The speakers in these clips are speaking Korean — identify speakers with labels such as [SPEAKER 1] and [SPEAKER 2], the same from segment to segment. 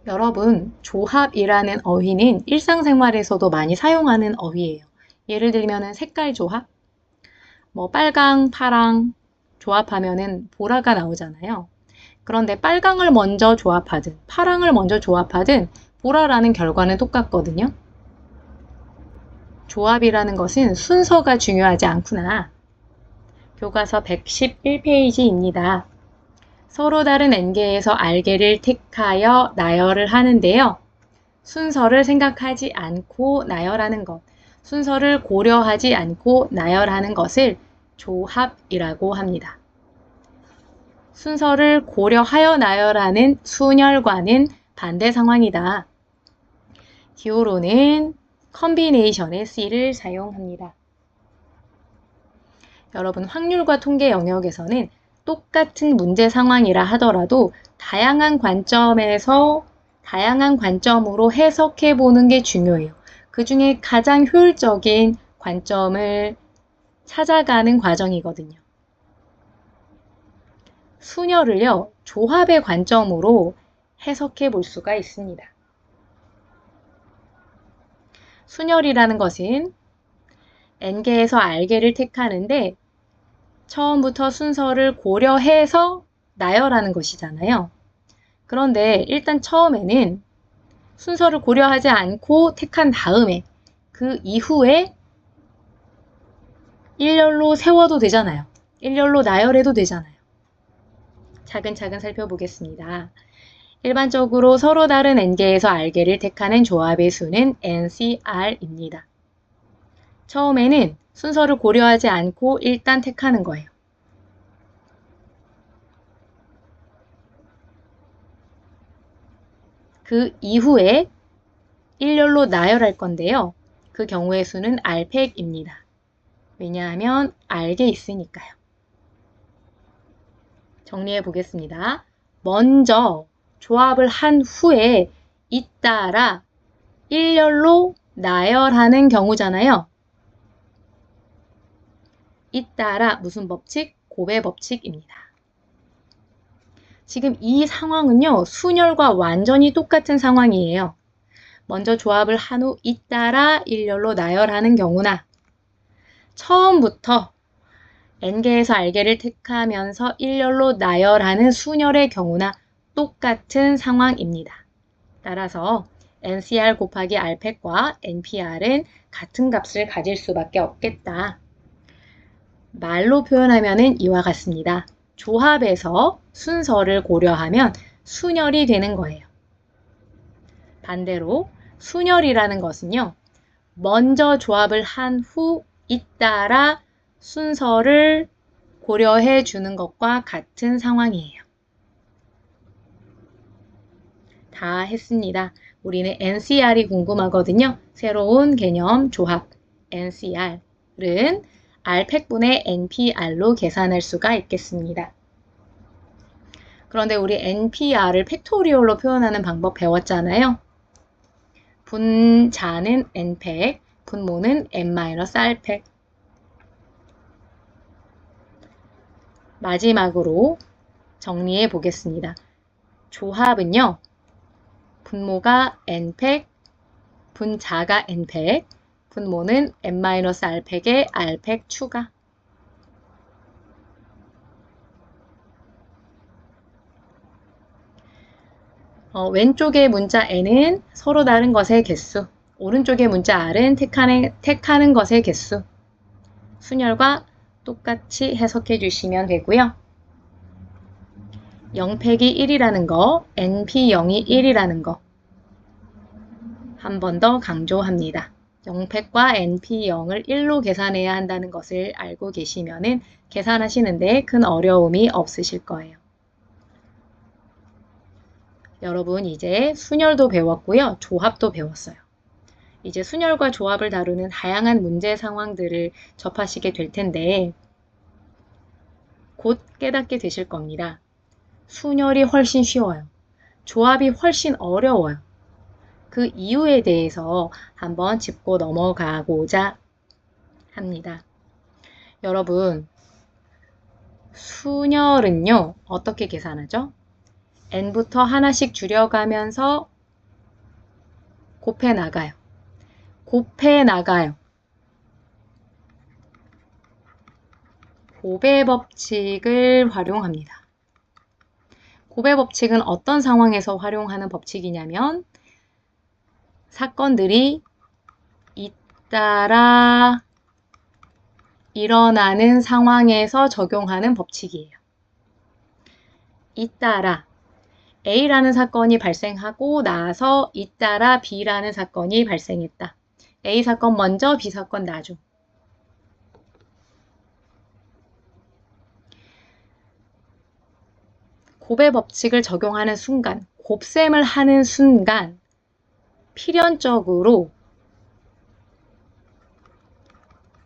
[SPEAKER 1] 여러분, 조합이라는 어휘는 일상생활에서도 많이 사용하는 어휘예요. 예를 들면 색깔 조합, 빨강, 파랑 조합하면은 보라가 나오잖아요. 그런데 빨강을 먼저 조합하든 파랑을 먼저 조합하든 보라라는 결과는 똑같거든요. 조합이라는 것은 순서가 중요하지 않구나. 교과서 111페이지입니다. 서로 다른 n개에서 r개를 택하여 나열을 하는데요. 순서를 생각하지 않고 나열하는 것, 순서를 고려하지 않고 나열하는 것을 조합이라고 합니다. 순서를 고려하여 나열하는 순열과는 반대 상황이다. 기호로는 컨비네이션의 C를 사용합니다. 여러분, 확률과 통계 영역에서는 똑같은 문제 상황이라 하더라도 다양한 관점으로 해석해 보는 게 중요해요. 그 중에 가장 효율적인 관점을 찾아가는 과정이거든요. 순열을요, 조합의 관점으로 해석해 볼 수가 있습니다. 순열이라는 것은 n개에서 r개를 택하는데 처음부터 순서를 고려해서 나열하는 것이잖아요. 그런데 일단 처음에는 순서를 고려하지 않고 택한 다음에 그 이후에 일렬로 세워도 되잖아요. 일렬로 나열해도 되잖아요. 차근차근 살펴보겠습니다. 일반적으로 서로 다른 n개에서 r개를 택하는 조합의 수는 NCR입니다. 처음에는 순서를 고려하지 않고 일단 택하는 거예요. 그 이후에 일렬로 나열할 건데요. 그 경우의 수는 R팩입니다. 왜냐하면 R개 있으니까요. 정리해 보겠습니다. 먼저 조합을 한 후에 잇따라 일렬로 나열하는 경우잖아요. 잇따라 무슨 법칙? 곱의 법칙입니다. 지금 이 상황은요, 순열과 완전히 똑같은 상황이에요. 먼저 조합을 한 후 잇따라 일렬로 나열하는 경우나 처음부터 n개에서 r개를 택하면서 일렬로 나열하는 순열의 경우나 똑같은 상황입니다. 따라서 NCR 곱하기 R팩과 NPR은 같은 값을 가질 수밖에 없겠다. 말로 표현하면 이와 같습니다. 조합에서 순서를 고려하면 순열이 되는 거예요. 반대로 순열이라는 것은요, 먼저 조합을 한 후 잇따라 순서를 고려해 주는 것과 같은 상황이에요. 다 했습니다. 우리는 NCR이 궁금하거든요. 새로운 개념 조합 NCR은 R팩분의 NPR로 계산할 수가 있겠습니다. 그런데 우리 NPR을 팩토리얼로 표현하는 방법 배웠잖아요. 분자는 N팩, 분모는 N-R팩. 마지막으로 정리해 보겠습니다. 조합은요, 분모가 N팩, 분자가 N팩, 분모는 N-R팩에 R팩 추가. 왼쪽의 문자 N은 서로 다른 것의 개수, 오른쪽의 문자 R은 택하는 것의 개수. 순열과 똑같이 해석해 주시면 되고요. 0팩이 1이라는 거, NP0이 1이라는 거 한 번 더 강조합니다. 0팩과 NP0을 1로 계산해야 한다는 것을 알고 계시면 계산하시는데 큰 어려움이 없으실 거예요. 여러분, 이제 순열도 배웠고요. 조합도 배웠어요. 이제 순열과 조합을 다루는 다양한 문제 상황들을 접하시게 될 텐데 곧 깨닫게 되실 겁니다. 순열이 훨씬 쉬워요. 조합이 훨씬 어려워요. 그 이유에 대해서 한번 짚고 넘어가고자 합니다. 여러분, 순열은요, 어떻게 계산하죠? n부터 하나씩 줄여가면서 곱해 나가요. 곱해 나가요. 곱의 법칙을 활용합니다. 곱의 법칙은 어떤 상황에서 활용하는 법칙이냐면 사건들이 잇따라 일어나는 상황에서 적용하는 법칙이에요. 잇따라 A라는 사건이 발생하고 나서 잇따라 B라는 사건이 발생했다. A 사건 먼저, B 사건 나중. 곱의 법칙을 적용하는 순간, 곱셈을 하는 순간 필연적으로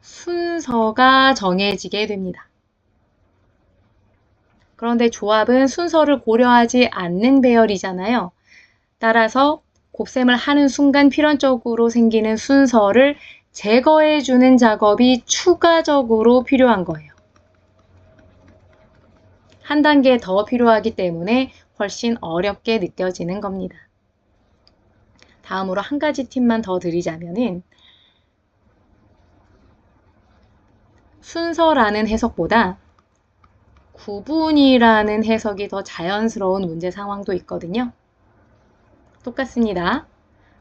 [SPEAKER 1] 순서가 정해지게 됩니다. 그런데 조합은 순서를 고려하지 않는 배열이잖아요. 따라서 곱셈을 하는 순간 필연적으로 생기는 순서를 제거해주는 작업이 추가적으로 필요한 거예요. 한 단계 더 필요하기 때문에 훨씬 어렵게 느껴지는 겁니다. 다음으로 한 가지 팁만 더 드리자면은 순서라는 해석보다 구분이라는 해석이 더 자연스러운 문제 상황도 있거든요. 똑같습니다.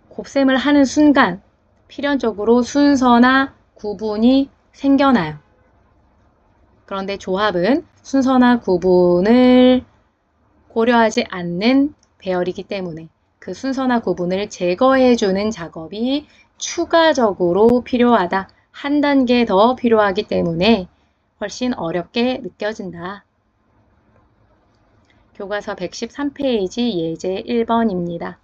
[SPEAKER 1] 곱셈을 하는 순간 필연적으로 순서나 구분이 생겨나요. 그런데 조합은 순서나 구분을 고려하지 않는 배열이기 때문에 그 순서나 구분을 제거해주는 작업이 추가적으로 필요하다. 한 단계 더 필요하기 때문에 훨씬 어렵게 느껴진다. 교과서 113페이지 예제 1번입니다.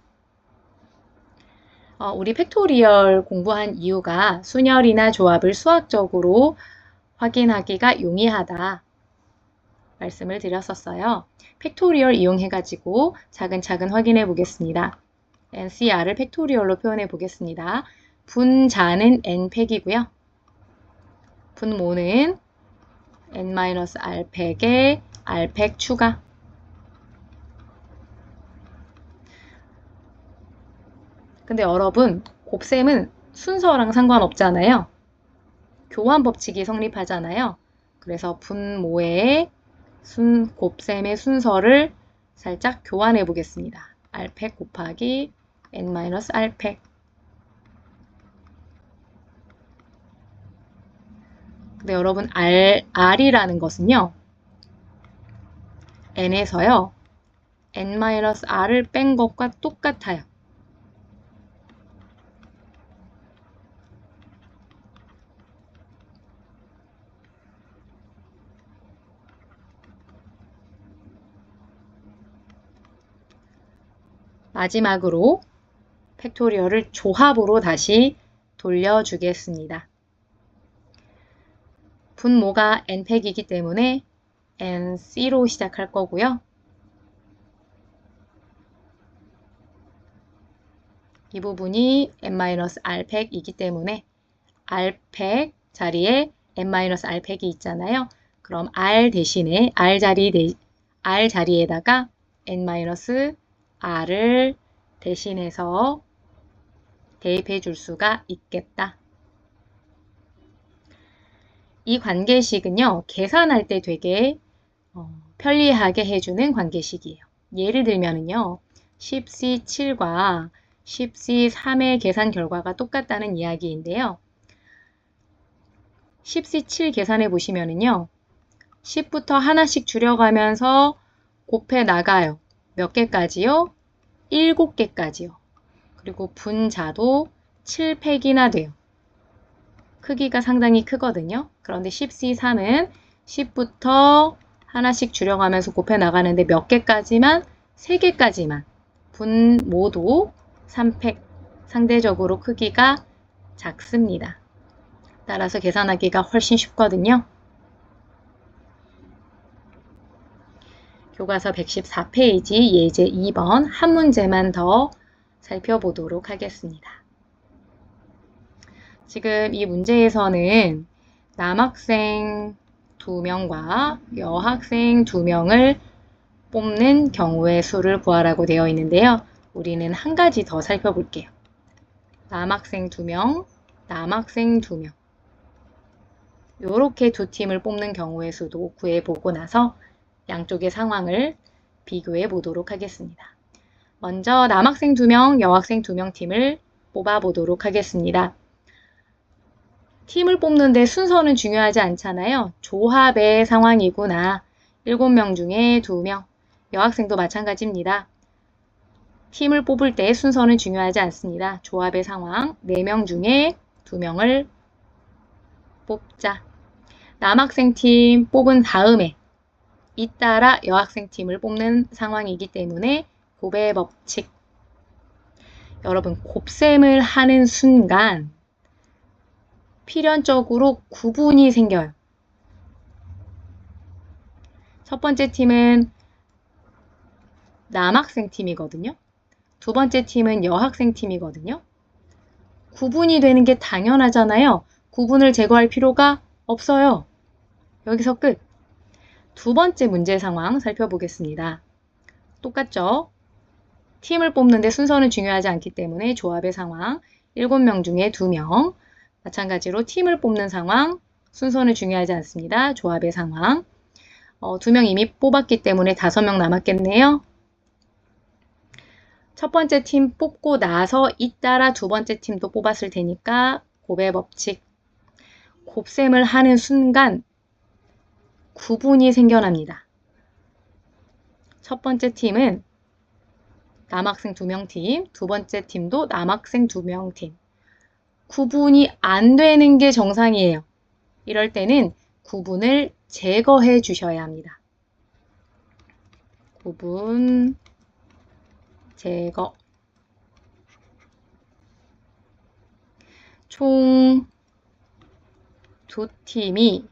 [SPEAKER 1] 우리 팩토리얼 공부한 이유가 순열이나 조합을 수학적으로 확인하기가 용이하다 말씀을 드렸었어요. 팩토리얼 이용해가지고 차근차근 확인해 보겠습니다. NCR을 팩토리얼로 표현해 보겠습니다. 분자는 n팩이고요. 분모는 n-r팩에 r팩 추가. 근데 여러분, 곱셈은 순서랑 상관없잖아요. 교환 법칙이 성립하잖아요. 그래서 분모의 곱셈의 순서를 살짝 교환해 보겠습니다. r팩 곱하기 n-r팩. 근데 여러분 R이라는 것은요. n에서요. n-r을 뺀 것과 똑같아요. 마지막으로 팩토리얼을 조합으로 다시 돌려주겠습니다. 분모가 n팩이기 때문에 nc로 시작할 거고요. 이 부분이 n-r팩이기 때문에 r팩 자리에 n-r팩이 있잖아요. 그럼 r 대신에 r 자리에다가 n-r을 대신해서 대입해 줄 수가 있겠다. 이 관계식은요, 계산할 때 되게 편리하게 해주는 관계식이에요. 예를 들면은요, 10C7과 10C3의 계산 결과가 똑같다는 이야기인데요. 10C7 계산해 보시면은요, 10부터 하나씩 줄여가면서 곱해 나가요. 몇 개까지요? 7개까지요. 그리고 분자도 7팩이나 돼요. 크기가 상당히 크거든요. 그런데 10C3은 10부터 하나씩 줄여가면서 곱해 나가는데 몇 개까지만? 3개까지만. 분모도 3팩. 상대적으로 크기가 작습니다. 따라서 계산하기가 훨씬 쉽거든요. 교과서 114페이지 예제 2번 한 문제만 더 살펴보도록 하겠습니다. 지금 이 문제에서는 남학생 2명과 여학생 2명을 뽑는 경우의 수를 구하라고 되어 있는데요. 우리는 한 가지 더 살펴볼게요. 남학생 2명, 남학생 2명. 이렇게 두 팀을 뽑는 경우의 수도 구해보고 나서 양쪽의 상황을 비교해 보도록 하겠습니다. 먼저 남학생 2명, 여학생 2명 팀을 뽑아보도록 하겠습니다. 팀을 뽑는데 순서는 중요하지 않잖아요. 조합의 상황이구나. 7명 중에 2명. 여학생도 마찬가지입니다. 팀을 뽑을 때 순서는 중요하지 않습니다. 조합의 상황 4명 중에 2명을 뽑자. 남학생 팀 뽑은 다음에 잇따라 여학생 팀을 뽑는 상황이기 때문에 곱의 법칙. 여러분, 곱셈을 하는 순간 필연적으로 구분이 생겨요. 첫 번째 팀은 남학생 팀이거든요. 두 번째 팀은 여학생 팀이거든요. 구분이 되는 게 당연하잖아요. 구분을 제거할 필요가 없어요. 여기서 끝. 두 번째 문제 상황 살펴보겠습니다. 똑같죠? 팀을 뽑는데 순서는 중요하지 않기 때문에 조합의 상황 7명 중에 2명. 마찬가지로 팀을 뽑는 상황 순서는 중요하지 않습니다. 조합의 상황 2명 이미 뽑았기 때문에 5명 남았겠네요. 첫 번째 팀 뽑고 나서 잇따라 두 번째 팀도 뽑았을 테니까 곱의 법칙. 곱셈을 하는 순간 구분이 생겨납니다. 첫 번째 팀은 남학생 2명 팀, 두 번째 팀도 남학생 2명 팀. 구분이 안 되는 게 정상이에요. 이럴 때는 구분을 제거해 주셔야 합니다. 구분 제거. 총 두 팀이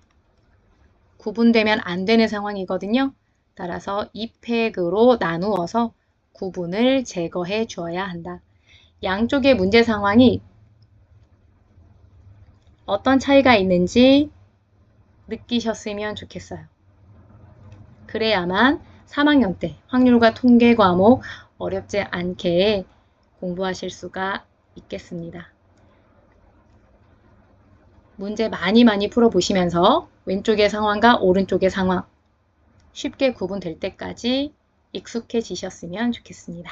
[SPEAKER 1] 구분되면 안 되는 상황이거든요. 따라서 2팩으로 나누어서 구분을 제거해 주어야 한다. 양쪽의 문제 상황이 어떤 차이가 있는지 느끼셨으면 좋겠어요. 그래야만 3학년 때 확률과 통계 과목 어렵지 않게 공부하실 수가 있겠습니다. 문제 많이 풀어보시면서 왼쪽의 상황과 오른쪽의 상황 쉽게 구분될 때까지 익숙해지셨으면 좋겠습니다.